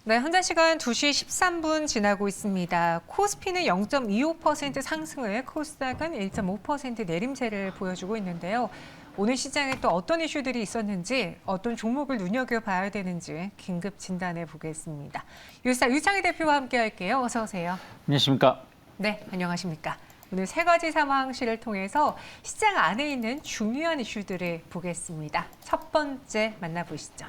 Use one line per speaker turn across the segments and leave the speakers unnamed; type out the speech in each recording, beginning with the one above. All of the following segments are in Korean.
네, 현재 시간 2시 13분 지나고 있습니다. 코스피는 0.25% 상승을, 코스닥은 1.5% 내림세를 보여주고 있는데요. 오늘 시장에 또 어떤 이슈들이 있었는지, 어떤 종목을 눈여겨봐야 되는지 긴급 진단해 보겠습니다. 유사 유창희 대표와 함께 할게요. 어서 오세요.
안녕하십니까.
네, 안녕하십니까. 오늘 세 가지 상황실을 통해서 시장 안에 있는 중요한 이슈들을 보겠습니다. 첫 번째 만나보시죠.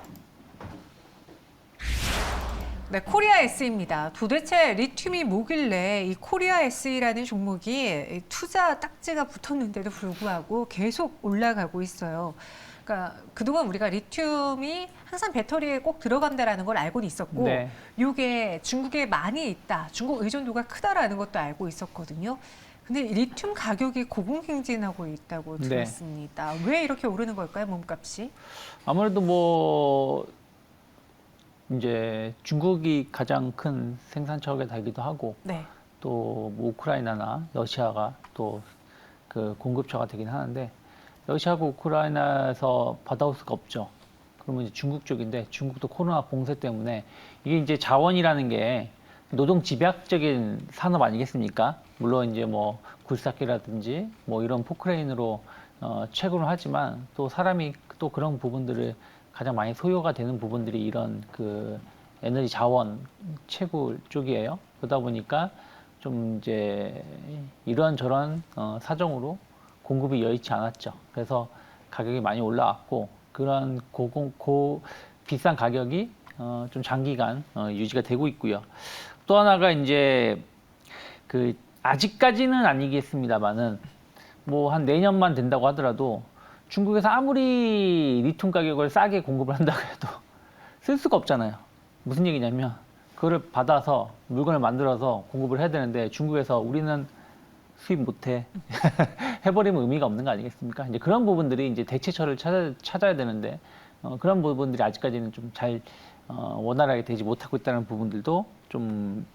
네, 코리아 S입니다. 도대체 리튬이 뭐길래 이 코리아 S라는 종목이 투자 딱지가 붙었는데도 불구하고 계속 올라가고 있어요. 그러니까 그동안 우리가 리튬이 항상 배터리에 꼭 들어간다라는 걸 알고는 있었고,
네.
이게 중국에 많이 있다, 중국 의존도가 크다라는 것도 알고 있었거든요. 근데 리튬 가격이 고공행진하고 있다고
네.
들었습니다. 왜 이렇게 오르는 걸까요, 몸값이?
아무래도 뭐 이제 중국이 가장 큰 생산처가 되기도 하고
네.
또뭐 우크라이나나 러시아가 또 그 공급처가 되긴 하는데 러시아하고 우크라이나에서 받아올 수가 없죠. 그러면 이제 중국 쪽인데 중국도 코로나 봉쇄 때문에 이게 이제 자원이라는 게 노동 집약적인 산업 아니겠습니까? 물론 이제 뭐 굴삭기라든지 뭐 이런 포크레인으로 채굴을 하지만 또 사람이 또 그런 부분들을 가장 많이 소요가 되는 부분들이 이런 그 에너지 자원 채굴 쪽이에요. 그러다 보니까 좀 이제 이런저런 사정으로 공급이 여의치 않았죠. 그래서 가격이 많이 올라왔고 그런 비싼 가격이 좀 장기간 유지가 되고 있고요. 또 하나가 이제 그 아직까지는 아니겠습니다만은 뭐 한 내년만 된다고 하더라도 중국에서 아무리 리튬 가격을 싸게 공급을 한다고 해도 쓸 수가 없잖아요. 무슨 얘기냐면 그거를 받아서 물건을 만들어서 공급을 해야 되는데 중국에서 우리는 수입 못해 해버리면 의미가 없는 거 아니겠습니까? 이제 그런 부분들이 이제 대체처를 찾아야 되는데 그런 부분들이 아직까지는 좀 잘 원활하게 되지 못하고 있다는 부분들도 좀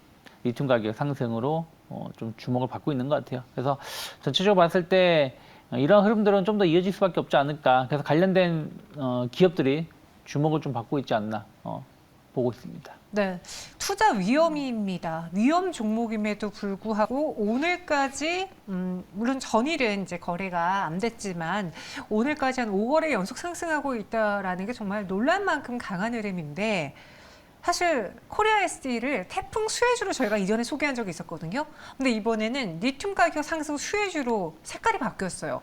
리튬 가격 상승으로 좀 주목을 받고 있는 것 같아요. 그래서 전체적으로 봤을 때 이런 흐름들은 좀 더 이어질 수밖에 없지 않을까. 그래서 관련된 기업들이 주목을 좀 받고 있지 않나 보고 있습니다.
네, 투자 위험입니다. 위험 종목임에도 불구하고 오늘까지 물론 전일은 이제 거래가 안 됐지만 오늘까지 한 5거래 연속 상승하고 있다라는 게 정말 놀랄 만큼 강한 흐름인데 사실 코리아 SD를 태풍 수혜주로 저희가 이전에 소개한 적이 있었거든요. 근데 이번에는 리튬 가격 상승 수혜주로 색깔이 바뀌었어요.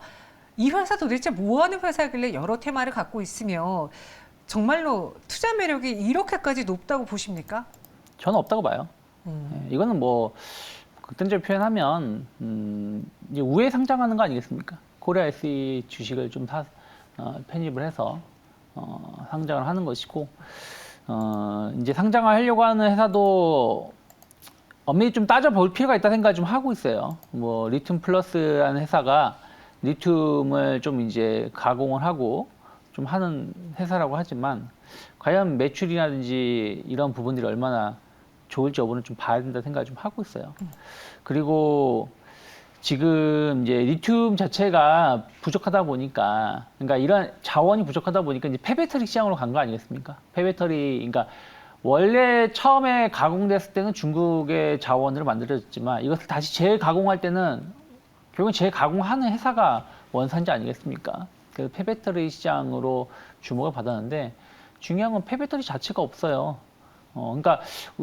이 회사 도대체 뭐 하는 회사길래 여러 테마를 갖고 있으며 정말로 투자 매력이 이렇게까지 높다고 보십니까?
저는 없다고 봐요. 이거는 뭐 극단적으로 표현하면 이제 우회 상장하는 거 아니겠습니까? 코리아 SE 주식을 좀 편입을 해서 상장을 하는 것이고 이제 상장을 하려고 하는 회사도 엄밀히 좀 따져볼 필요가 있다 생각을 좀 하고 있어요. 뭐 리튬 플러스라는 회사가 리튬을 좀 이제 가공을 하고 좀 하는 회사라고 하지만 과연 매출이라든지 이런 부분들이 얼마나 좋을지 여부는 좀 봐야 된다 생각을 좀 하고 있어요. 그리고 지금 이제 리튬 자체가 부족하다 보니까 그러니까 이런 자원이 부족하다 보니까 이제 폐배터리 시장으로 간 거 아니겠습니까? 폐배터리 그러니까 원래 처음에 가공됐을 때는 중국의 자원으로 만들어졌지만 이것을 다시 재가공할 때는 결국은 재가공하는 회사가 원산지 아니겠습니까? 그래서 폐배터리 시장으로 주목을 받았는데 중요한 건 폐배터리 자체가 없어요. 그러니까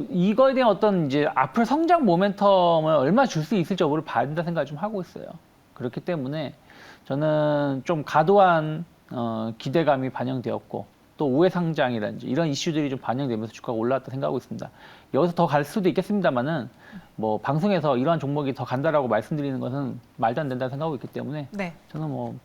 이거에 대한 어떤 이제 앞으로 성장 모멘텀을 얼마나 줄 수 있을지 여부를 봐야 된다 생각을 좀 하고 있어요. 그렇기 때문에 저는 좀 과도한 기대감이 반영되었고 또 우회 상장이라든지 이런 이슈들이 좀 반영되면서 주가가 올라왔다 생각하고 있습니다. 여기서 더 갈 수도 있겠습니다만은 뭐 방송에서 이러한 종목이 더 간다라고 말씀드리는 것은 말도 안 된다 생각하고 있기 때문에
네.
저는 뭐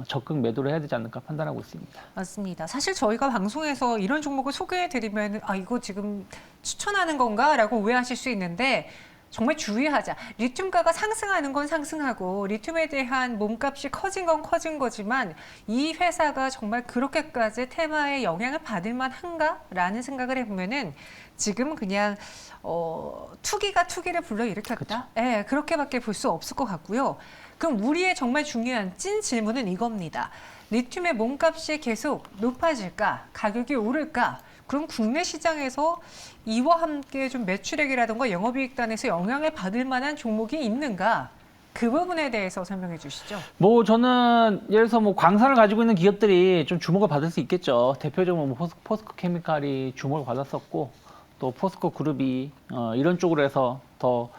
적극 매도를 해야 되지 않을까 판단하고 있습니다.
맞습니다. 사실 저희가 방송에서 이런 종목을 소개해드리면 아 이거 지금 추천하는 건가라고 오해하실 수 있는데 정말 주의하자. 리튬가가 상승하는 건 상승하고 리튬에 대한 몸값이 커진 건 커진 거지만 이 회사가 정말 그렇게까지 테마에 영향을 받을 만한가라는 생각을 해보면은 지금 그냥 투기가 투기를 불러일으켰다. 예, 그렇게밖에 볼 수 없을 것 같고요. 그럼 우리의 정말 중요한 찐 질문은 이겁니다. 리튬의 몸값이 계속 높아질까? 가격이 오를까? 그럼 국내 시장에서 이와 함께 좀 매출액이라든가 영업이익단에서 영향을 받을 만한 종목이 있는가? 그 부분에 대해서 설명해 주시죠.
뭐 저는 예를 들어서 뭐 광산을 가지고 있는 기업들이 좀 주목을 받을 수 있겠죠. 대표적으로 뭐 포스코 케미칼이 주목을 받았었고 또 포스코 그룹이 이런 쪽으로 해서 더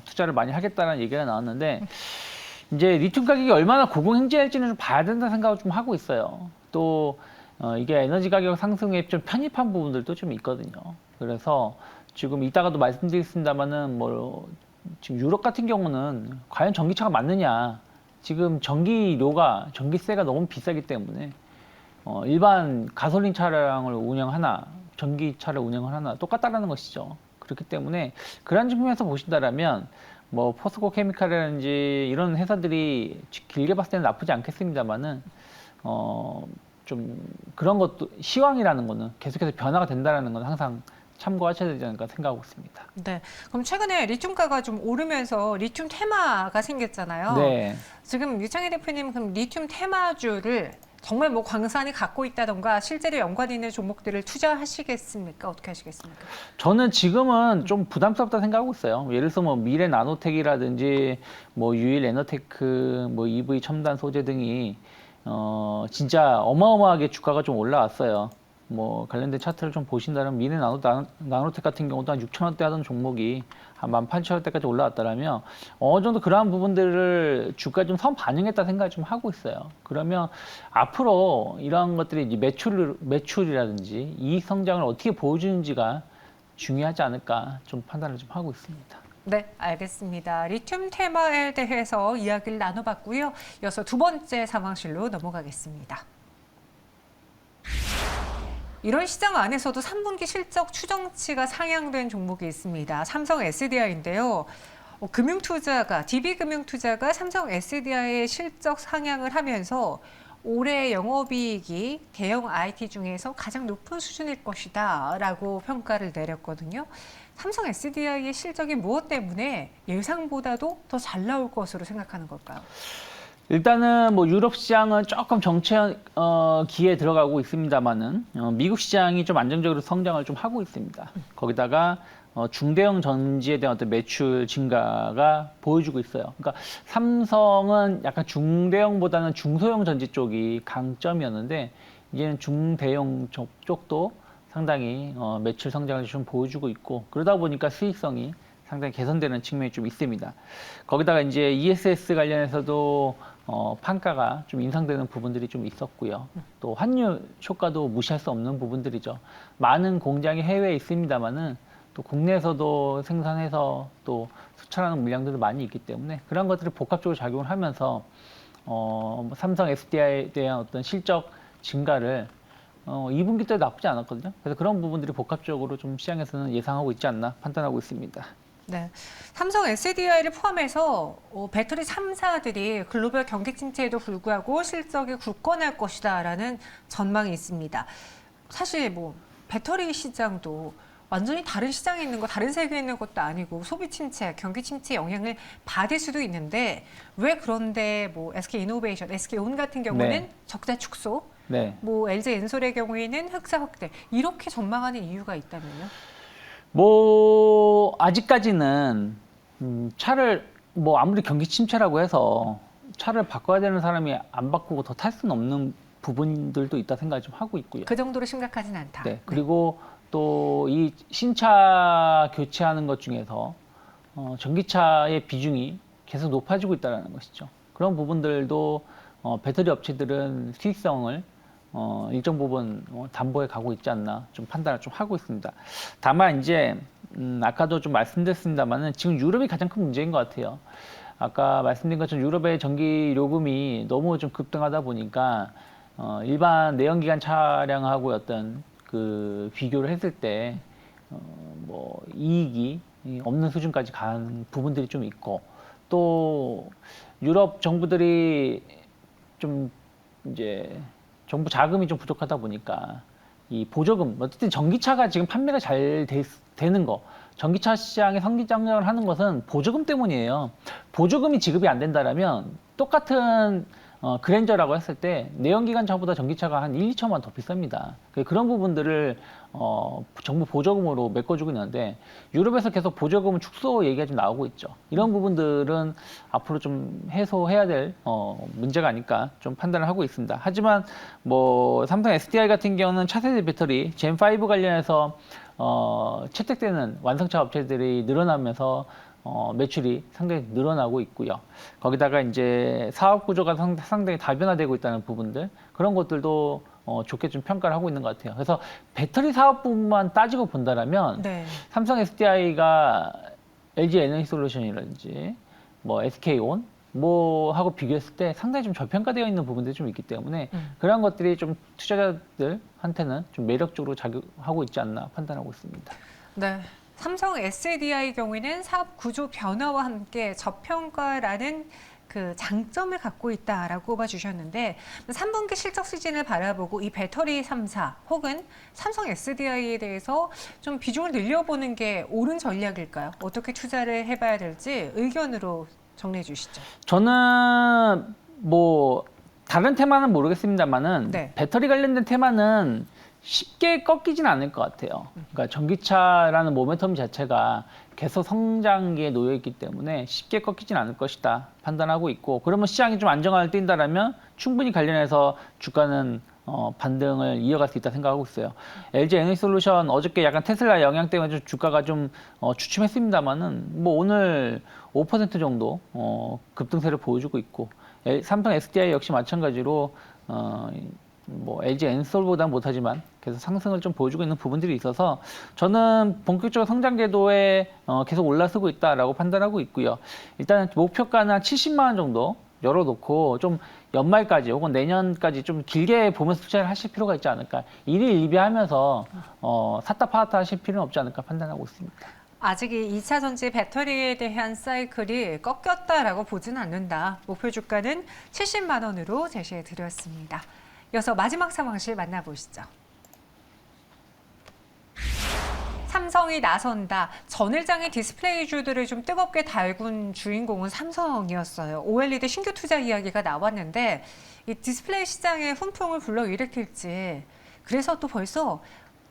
투자를 많이 하겠다는 얘기가 나왔는데 이제 리튬 가격이 얼마나 고공행진할지는 좀 봐야 된다는 생각을 좀 하고 있어요. 또 이게 에너지 가격 상승에 좀 편입한 부분들도 좀 있거든요. 그래서 지금 이따가도 말씀드리겠습니다만은 뭐 지금 유럽 같은 경우는 과연 전기차가 맞느냐? 지금 전기세가 너무 비싸기 때문에 일반 가솔린 차량을 운영하나 전기차를 운영하나 똑같다라는 것이죠. 그렇기 때문에 그런 측면에서 보신다라면 뭐 포스코 케미칼이라든지 이런 회사들이 길게 봤을 때는 나쁘지 않겠습니다만은 좀 그런 것도 시황이라는 거는 계속해서 변화가 된다라는 건 항상 참고하셔야 되지 않을까 생각하고 있습니다.
네. 그럼 최근에 리튬가가 좀 오르면서 리튬 테마가 생겼잖아요.
네.
지금 유창희 대표님 그럼 리튬 테마주를 정말 뭐 광산이 갖고 있다던가 실제로 연관 있는 종목들을 투자하시겠습니까? 어떻게 하시겠습니까?
저는 지금은 좀 부담스럽다 생각하고 있어요. 예를 들어서 뭐 미래 나노텍이라든지 뭐 유일 에너테크, 뭐 EV 첨단 소재 등이 진짜 어마어마하게 주가가 좀 올라왔어요. 뭐 관련된 차트를 좀 보신다면 미래 나노텍 같은 경우도 한 6,000원대 하던 종목이 한 18,000원대까지 올라왔다라면 어느 정도 그러한 부분들을 주가에 좀 선 반영했다 생각을 좀 하고 있어요. 그러면 앞으로 이러한 것들이 이제 매출이라든지 이익 성장을 어떻게 보여주는지가 중요하지 않을까 좀 판단을 좀 하고 있습니다.
네, 알겠습니다. 리튬 테마에 대해서 이야기를 나눠봤고요. 이어서 두 번째 상황실로 넘어가겠습니다. 이런 시장 안에서도 3분기 실적 추정치가 상향된 종목이 있습니다. 삼성 SDI인데요. DB금융투자가 삼성 SDI의 실적 상향을 하면서 올해 영업이익이 대형 IT 중에서 가장 높은 수준일 것이다 라고 평가를 내렸거든요. 삼성 SDI의 실적이 무엇 때문에 예상보다도 더 잘 나올 것으로 생각하는 걸까요?
일단은 뭐 유럽 시장은 조금 정체기에 들어가고 있습니다만은 미국 시장이 좀 안정적으로 성장을 좀 하고 있습니다. 거기다가 중대형 전지에 대한 어떤 매출 증가가 보여주고 있어요. 그러니까 삼성은 약간 중대형보다는 중소형 전지 쪽이 강점이었는데 이제는 중대형 쪽도 상당히 매출 성장을 좀 보여주고 있고 그러다 보니까 수익성이 상당히 개선되는 측면이 좀 있습니다. 거기다가 이제 ESS 관련해서도 판가가 좀 인상되는 부분들이 좀 있었고요. 또 환율 효과도 무시할 수 없는 부분들이죠. 많은 공장이 해외에 있습니다만은 또 국내에서도 생산해서 또 수출하는 물량들도 많이 있기 때문에 그런 것들이 복합적으로 작용을 하면서 삼성 SDI에 대한 어떤 실적 증가를 2분기 때 나쁘지 않았거든요. 그래서 그런 부분들이 복합적으로 좀 시장에서는 예상하고 있지 않나 판단하고 있습니다.
네, 삼성 SDI를 포함해서 배터리 3사들이 글로벌 경기 침체에도 불구하고 실적이 굳건할 것이다라는 전망이 있습니다. 사실 뭐 배터리 시장도 완전히 다른 시장에 있는 거, 다른 세계에 있는 것도 아니고 소비 침체, 경기 침체 영향을 받을 수도 있는데 왜 그런데 뭐 SK이노베이션, SK온 같은 경우는
네.
적자 축소,
네.
뭐 LG엔솔의 경우에는 흑자 확대 이렇게 전망하는 이유가 있다면요?
뭐 아직까지는 차를 뭐 아무리 경기 침체라고 해서 차를 바꿔야 되는 사람이 안 바꾸고 더 탈 수는 없는 부분들도 있다 생각을 좀 하고 있고요.
그 정도로 심각하진 않다.
네. 그리고 또 이 신차 교체하는 것 중에서 전기차의 비중이 계속 높아지고 있다는 것이죠. 그런 부분들도 배터리 업체들은 수익성을 일정 부분 담보해 가고 있지 않나 좀 판단을 좀 하고 있습니다. 다만 이제 아까도 좀 말씀드렸습니다만은 지금 유럽이 가장 큰 문제인 것 같아요. 아까 말씀드린 것처럼 유럽의 전기 요금이 너무 좀 급등하다 보니까 일반 내연기관 차량하고 어떤 그 비교를 했을 때 뭐 이익이 없는 수준까지 가는 부분들이 좀 있고 또 유럽 정부들이 좀 이제 정부 자금이 좀 부족하다 보니까 이 보조금 어쨌든 전기차가 지금 판매가 잘 되는 거 전기차 시장의 성장을 하는 것은 보조금 때문이에요. 보조금이 지급이 안 된다라면 똑같은 그랜저라고 했을 때 내연기관차보다 전기차가 한 1, 2천만 원 더 비쌉니다. 그런 부분들을 정부 보조금으로 메꿔주고 있는데 유럽에서 계속 보조금 축소 얘기가 좀 나오고 있죠. 이런 부분들은 앞으로 좀 해소해야 될 문제가 아닐까 좀 판단을 하고 있습니다. 하지만 뭐 삼성 SDI 같은 경우는 차세대 배터리 젠5 관련해서 채택되는 완성차 업체들이 늘어나면서 매출이 상당히 늘어나고 있고요. 거기다가 이제 사업 구조가 상당히 다변화되고 있다는 부분들 그런 것들도 좋게 좀 평가를 하고 있는 것 같아요. 그래서 배터리 사업 부분만 따지고 본다라면
네.
삼성 SDI가 LG 에너지솔루션이라든지 뭐 SK온 뭐 하고 비교했을 때 상당히 좀 저평가되어 있는 부분들이 좀 있기 때문에 그런 것들이 좀 투자자들한테는 좀 매력적으로 작용하고 있지 않나 판단하고 있습니다.
네. 삼성 SDI 경우에는 사업 구조 변화와 함께 저평가라는 그 장점을 갖고 있다라고 꼽아주셨는데 3분기 실적 시즌을 바라보고 이 배터리 3사 혹은 삼성 SDI에 대해서 좀 비중을 늘려보는 게 옳은 전략일까요? 어떻게 투자를 해봐야 될지 의견으로 정리해 주시죠.
저는 뭐 다른 테마는 모르겠습니다만은
네.
배터리 관련된 테마는 쉽게 꺾이진 않을 것 같아요. 그러니까 전기차라는 모멘텀 자체가 계속 성장기에 놓여 있기 때문에 쉽게 꺾이진 않을 것이다 판단하고 있고 그러면 시장이 좀 안정화를 띈다라면 충분히 관련해서 주가는 반등을 이어갈 수 있다 생각하고 있어요. LG 에너지솔루션 어저께 약간 테슬라 영향 때문에 좀 주가가 좀 주춤했습니다만은 뭐 오늘 5% 정도 급등세를 보여주고 있고 삼성 SDI 역시 마찬가지로 뭐 LG 엔솔보다는 못하지만 계속 상승을 좀 보여주고 있는 부분들이 있어서 저는 본격적으로 성장 궤도에 계속 올라서고 있다라고 판단하고 있고요. 일단 목표가는 한 70만 원 정도 열어놓고 좀 연말까지 혹은 내년까지 좀 길게 보면서 투자를 하실 필요가 있지 않을까. 일희일비하면서 샀다 팔았다 하실 필요는 없지 않을까 판단하고 있습니다.
아직 이 2차 전지 배터리에 대한 사이클이 꺾였다라고 보지는 않는다. 목표 주가는 70만 원으로 제시해 드렸습니다. 이어서 마지막 상황실 만나보시죠. 삼성이 나선다. 전일장의 디스플레이주들을 좀 뜨겁게 달군 주인공은 삼성이었어요. OLED 신규 투자 이야기가 나왔는데 이 디스플레이 시장에 훈풍을 불러일으킬지 그래서 또 벌써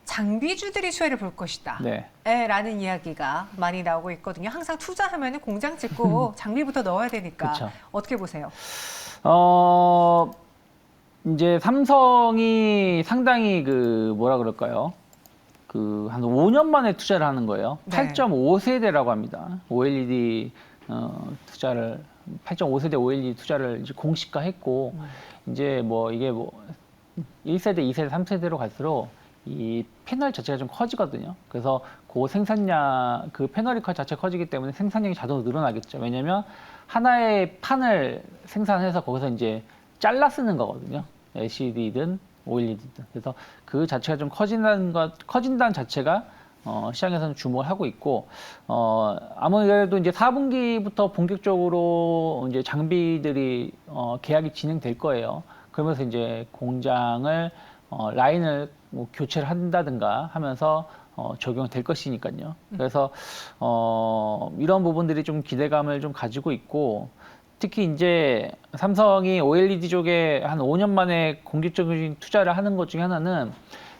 장비주들이 수혜를 볼 것이다.
네.
라는 이야기가 많이 나오고 있거든요. 항상 투자하면 공장 짓고 장비부터 넣어야 되니까
그쵸.
어떻게 보세요?
이제 삼성이 상당히 그 뭐라 그럴까요? 그 한 5년 만에 투자를 하는 거예요.
네.
8.5세대라고 합니다. OLED 투자를 8.5세대 OLED 투자를 이제 공식화했고 이제 뭐 이게 뭐 1세대, 2세대, 3세대로 갈수록 이 패널 자체가 좀 커지거든요. 그래서 그 생산량, 그 패널이 자체 커지기 때문에 생산량이 자동으로 늘어나겠죠. 왜냐면 하나의 판을 생산해서 거기서 이제 잘라 쓰는 거거든요. LCD든 OLED든. 그래서 그 자체가 좀 커진다는 자체가 시장에서는 주목을 하고 있고, 아무래도 이제 4분기부터 본격적으로 이제 장비들이 계약이 진행될 거예요. 그러면서 이제 공장을 라인을 뭐 교체를 한다든가 하면서 적용될 것이니까요. 그래서 이런 부분들이 좀 기대감을 좀 가지고 있고, 특히 이제 삼성이 OLED 쪽에 한 5년 만에 공격적인 투자를 하는 것 중에 하나는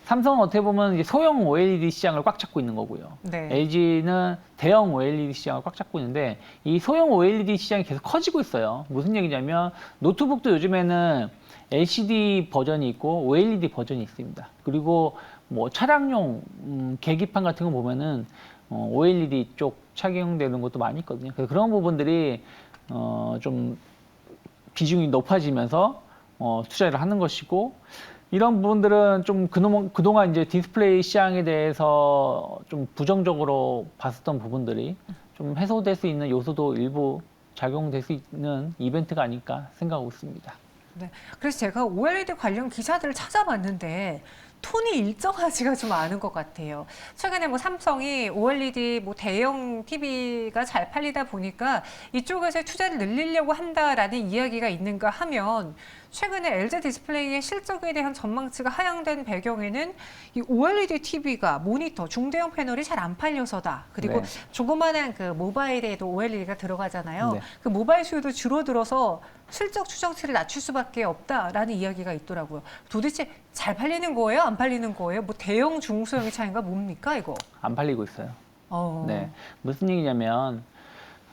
삼성은 어떻게 보면 이제 소형 OLED 시장을 꽉 잡고 있는 거고요.
네.
LG는 대형 OLED 시장을 꽉 잡고 있는데 이 소형 OLED 시장이 계속 커지고 있어요. 무슨 얘기냐면 노트북도 요즘에는 LCD 버전이 있고 OLED 버전이 있습니다. 그리고 뭐 차량용 계기판 같은 거 보면은 OLED 쪽 착용되는 것도 많이 있거든요. 그래서 그런 부분들이 좀 비중이 높아지면서 투자를 하는 것이고, 이런 부분들은 좀 그동안 이제 디스플레이 시장에 대해서 좀 부정적으로 봤었던 부분들이 좀 해소될 수 있는 요소도 일부 작용될 수 있는 이벤트가 아닐까 생각하고 있습니다.
네. 그래서 제가 OLED 관련 기사들을 찾아봤는데 톤이 일정하지가 좀 않은 것 같아요. 최근에 뭐 삼성이 OLED 뭐 대형 TV가 잘 팔리다 보니까 이쪽에서 투자를 늘리려고 한다라는 이야기가 있는가 하면 최근에 LG 디스플레이의 실적에 대한 전망치가 하향된 배경에는 이 OLED TV가 모니터, 중대형 패널이 잘 안 팔려서다. 그리고
네.
조그마한 그 모바일에도 OLED가 들어가잖아요.
네.
그 모바일 수요도 줄어들어서 실적 추정치를 낮출 수밖에 없다라는 이야기가 있더라고요. 도대체 잘 팔리는 거예요? 안 팔리는 거예요? 뭐 대형, 중소형의 차이가 뭡니까 이거?
안 팔리고 있어요.
어.
네. 무슨 얘기냐면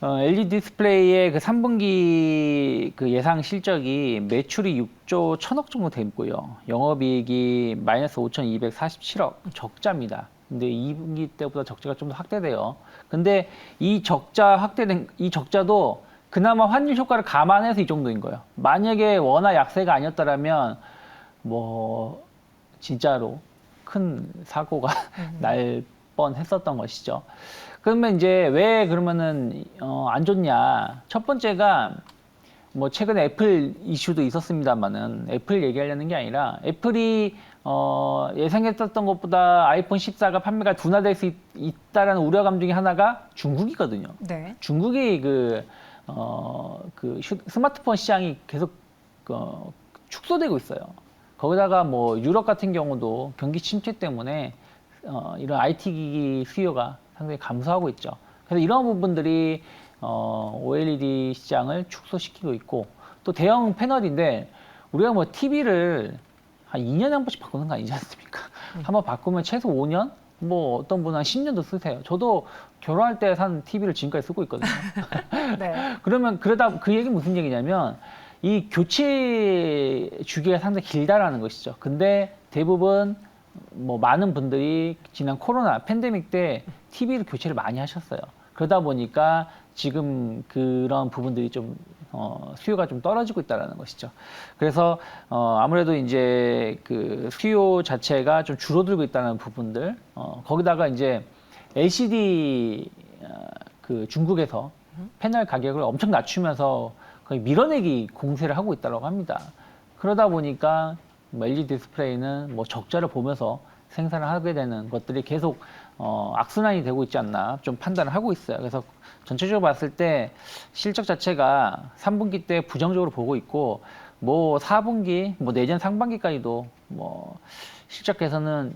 LG 디스플레이의 그 3분기 그 예상 실적이 매출이 6조 1천억 정도 되고요. 영업이익이 마이너스 5,247억 적자입니다. 근데 2분기 때보다 적자가 좀 더 확대돼요. 근데 이 적자 확대된 이 적자도 그나마 환율 효과를 감안해서 이 정도인 거예요. 만약에 워낙 약세가 아니었더라면 뭐 진짜로 큰 사고가 날 뻔했었던 것이죠. 그러면 이제 왜 그러면은 안 좋냐? 첫 번째가 뭐 최근에 애플 이슈도 있었습니다만은 애플 얘기하려는 게 아니라 애플이 예상했었던 것보다 아이폰 14가 판매가 둔화될 수 있다라는 우려감 중에 하나가 중국이거든요.
네.
중국이 스마트폰 시장이 계속 축소되고 있어요. 거기다가 뭐 유럽 같은 경우도 경기 침체 때문에 이런 IT 기기 수요가 상당히 감소하고 있죠. 그래서 이런 부분들이 OLED 시장을 축소시키고 있고 또 대형 패널인데 우리가 뭐 TV를 한 2년에 한 번씩 바꾸는 거 아니지 않습니까? 한번 바꾸면 최소 5년? 뭐 어떤 분은 한 10년도 쓰세요. 저도 결혼할 때 산 TV를 지금까지 쓰고 있거든요.
네.
그러면 그러다 그 얘기 무슨 얘기냐면 이 교체 주기가 상당히 길다라는 것이죠. 근데 대부분 뭐 많은 분들이 지난 코로나 팬데믹 때 TV를 교체를 많이 하셨어요. 그러다 보니까 지금 그런 부분들이 좀 수요가 좀 떨어지고 있다라는 것이죠. 그래서 아무래도 이제 그 수요 자체가 좀 줄어들고 있다는 부분들 거기다가 이제 LCD 그 중국에서 패널 가격을 엄청 낮추면서 거의 밀어내기 공세를 하고 있다고 합니다. 그러다 보니까 LG 디스플레이는 뭐 적자를 보면서 생산을 하게 되는 것들이 계속 악순환이 되고 있지 않나 좀 판단을 하고 있어요. 그래서 전체적으로 봤을 때 실적 자체가 3분기 때 부정적으로 보고 있고 뭐 4분기, 뭐 내년 상반기까지도 뭐 실적 개선은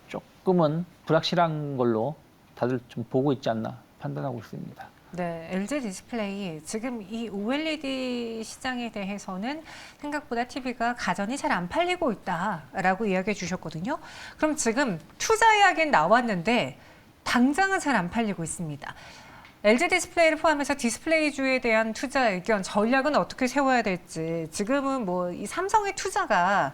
조금은 불확실한 걸로 다들 좀 보고 있지 않나 판단하고 있습니다.
네, LG 디스플레이 지금 이 OLED 시장에 대해서는 생각보다 TV가 가전이 잘 안 팔리고 있다라고 이야기해 주셨거든요. 그럼 지금 투자 이야기는 나왔는데 당장은 잘 안 팔리고 있습니다. LG 디스플레이를 포함해서 디스플레이주에 대한 투자 의견, 전략은 어떻게 세워야 될지 지금은 뭐 이 삼성의 투자가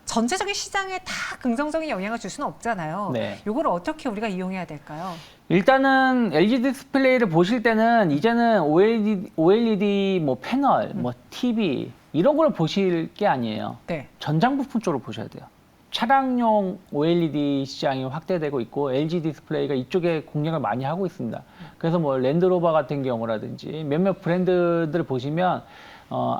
전체적인 시장에 다 긍정적인 영향을 줄 수는 없잖아요.
네.
이걸 어떻게 우리가 이용해야 될까요?
일단은 LG 디스플레이를 보실 때는 이제는 OLED 뭐 패널, 뭐 TV 이런 걸 보실 게 아니에요.
네.
전장 부품 쪽으로 보셔야 돼요. 차량용 OLED 시장이 확대되고 있고 LG 디스플레이가 이쪽에 공략을 많이 하고 있습니다. 그래서 뭐 랜드로버 같은 경우라든지 몇몇 브랜드들 보시면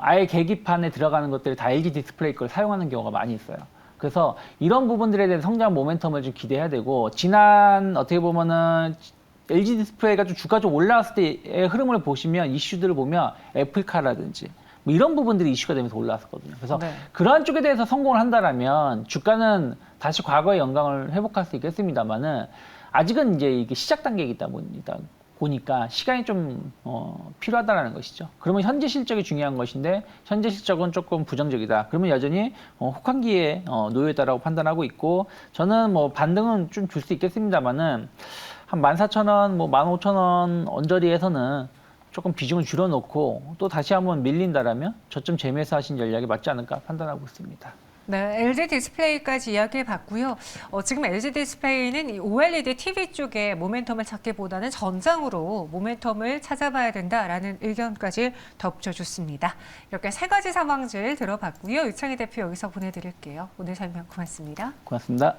아예 계기판에 들어가는 것들이 다 LG 디스플레이 걸 사용하는 경우가 많이 있어요. 그래서 이런 부분들에 대한 성장 모멘텀을 좀 기대해야 되고 지난 어떻게 보면은 LG 디스플레이가 좀 주가 좀 올라왔을 때의 흐름을 보시면 이슈들을 보면 애플카라든지 뭐 이런 부분들이 이슈가 되면서 올라왔었거든요. 그래서
네.
그러한 쪽에 대해서 성공을 한다라면 주가는 다시 과거의 영광을 회복할 수 있겠습니다만은 아직은 이제 이게 시작 단계이다 보니까 시간이 좀 필요하다라는 것이죠. 그러면 현재 실적이 중요한 것인데 현재 실적은 조금 부정적이다. 그러면 여전히 혹한기에 놓여 있다라고 판단하고 있고 저는 뭐 반등은 좀 줄 수 있겠습니다만은 한 14,000원, 뭐 15,000원 언저리에서는 조금 비중을 줄여놓고 또 다시 한번 밀린다라면 저점 재매수 하신 전략이 맞지 않을까 판단하고 있습니다.
네, LG 디스플레이까지 이야기해 봤고요. 지금 LG 디스플레이는 이 OLED TV 쪽에 모멘텀을 찾기보다는 전장으로 모멘텀을 찾아봐야 된다라는 의견까지 덧붙여줬습니다. 이렇게 세 가지 상황들 들어봤고요. 유창희 대표 여기서 보내드릴게요. 오늘 설명 고맙습니다.
고맙습니다.